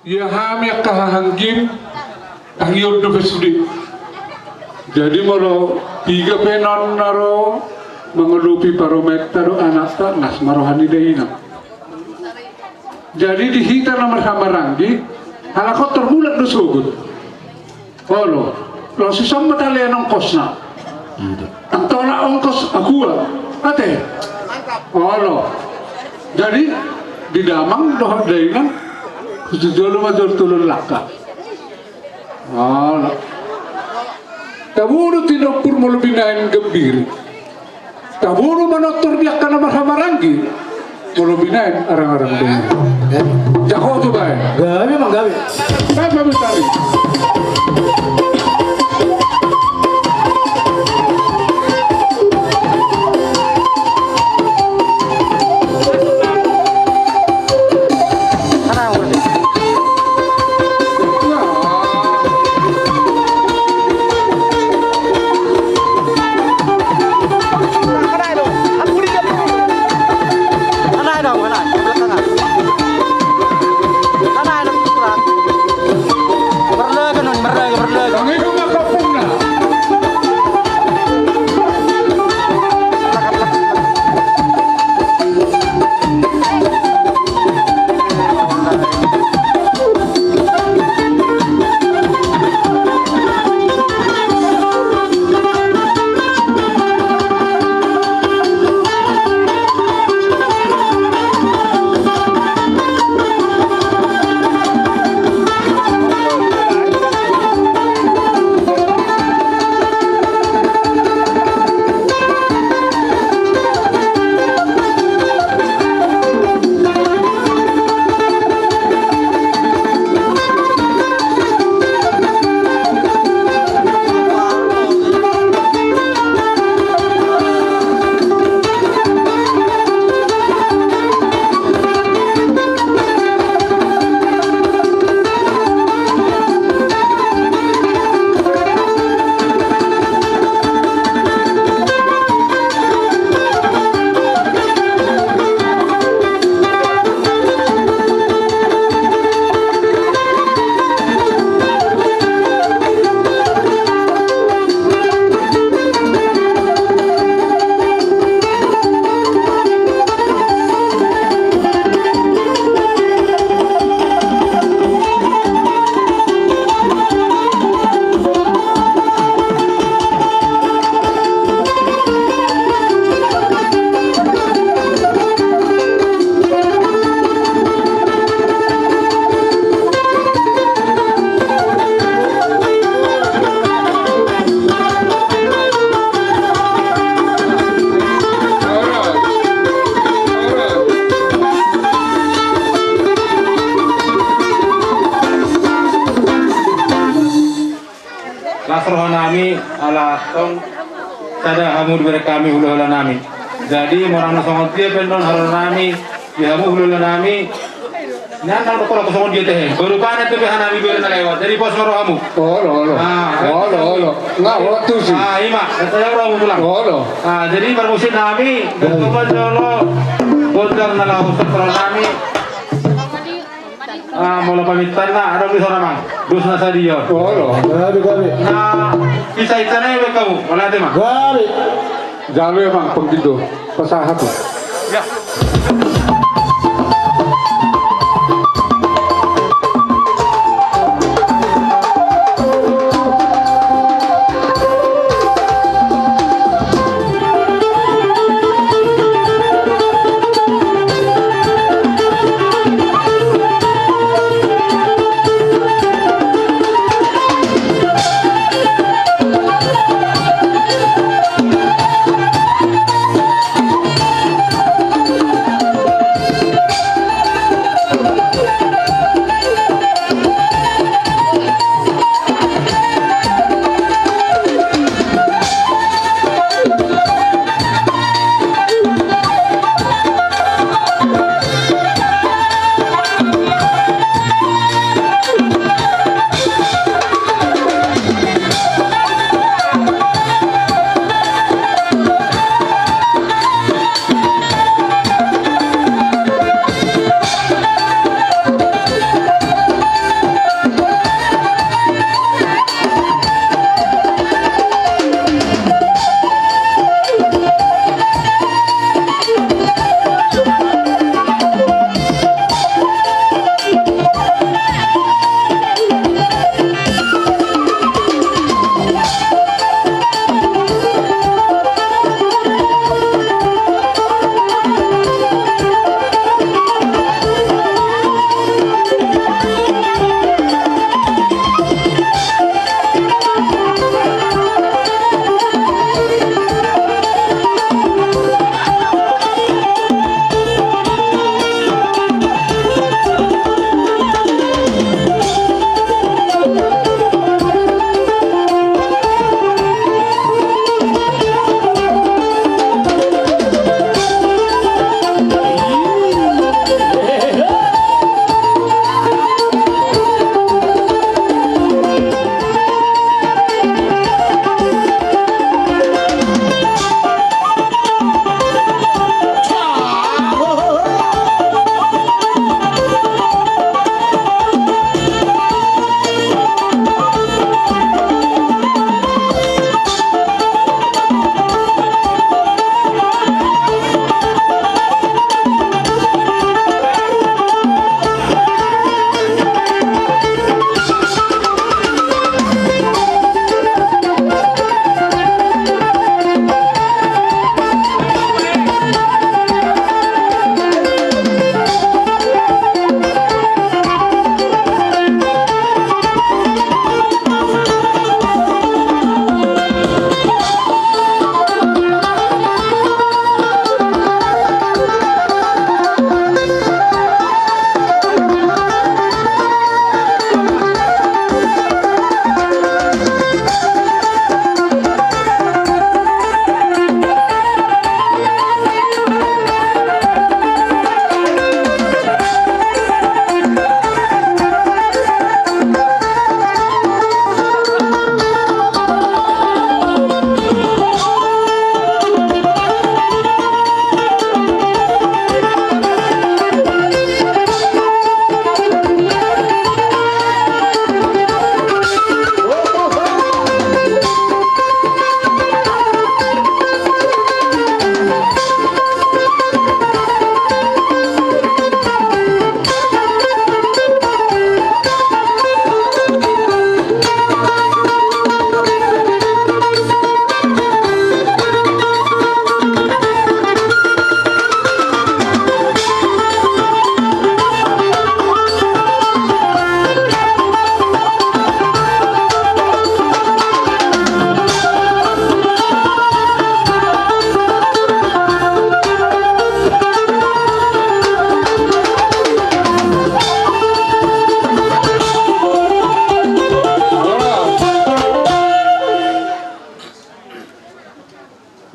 ya hamil kahanggim tangiyon do besudi. Jadi maro tiga penon naro mengelupi parometer anak tak nas marohani deina. Jadi dihita nomor hamaranggi halakot terbulat do sugut. Olo, lo si sama talian ongkosna. Ang tolak ongkos agua, ate. Olo. Jadi di damang doh deina khususnya major tulun laka. Olo. Taburu tidak pur melebinain gembir. Taburu manotor dia karena marhamaranggi. Melebinain orang-orang deina. Jago tuh baik. Gawe mang gawe. Apa betari? Nami ala tong sada hamud berkami hulu nami. Jadi morang nasongon dia pendon hulu nami, dia hamu hulu nami. Nanti kalau kosong dia teh, berupanya tu behan nami beri lewat. Jadi pos moro hamu. Olo. Nggak waktu sih. Ima, saya orang pulang. Olo. Jadi bermusim nami, berkumpul jolo, bodang nalah usut nami. Mula pamitan na, ada di sana mang, dus na sa diyo. Gabi. Na, isa na yung kamu, wala di mang. Gabi. Jalo ya mang, pagdido, pasahat tuh. Ya.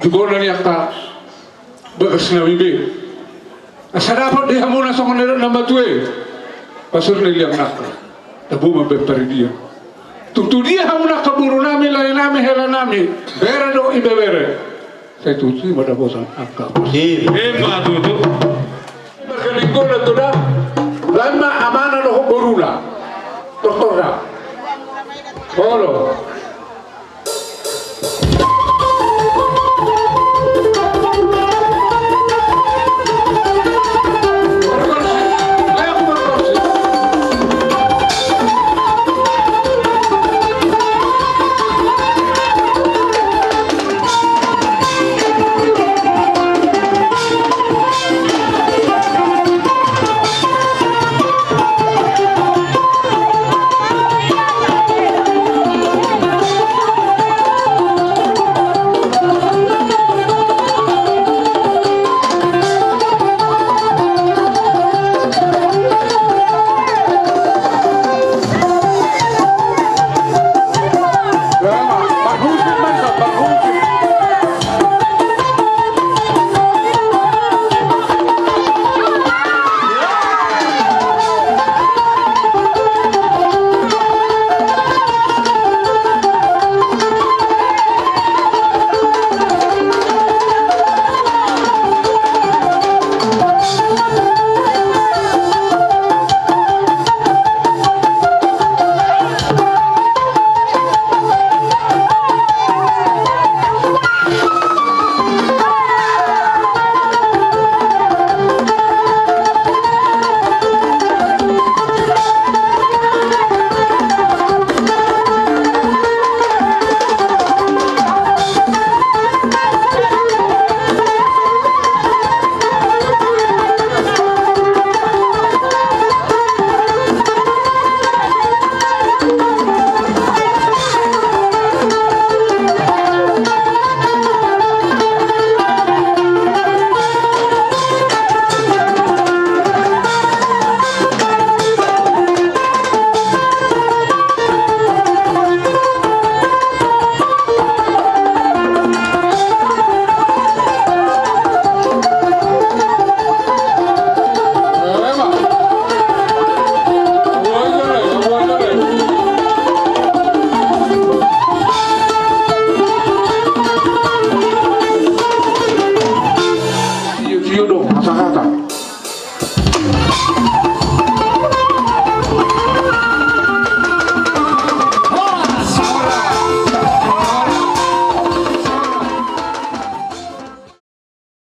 Tugon na niya ka bagas na bibi. Asa dapat di hamuna sa kanila na matwe. Pasur na iyang naka. Tabu mabempari dia. Tuntu dia hamuna kaburu namin, lain namin, hela namin. Bere do ibebere. Saya tuju madabosan angka. Matutu. Berkelinggo na to na. Lama amana no borula. Doktor na. Bolo.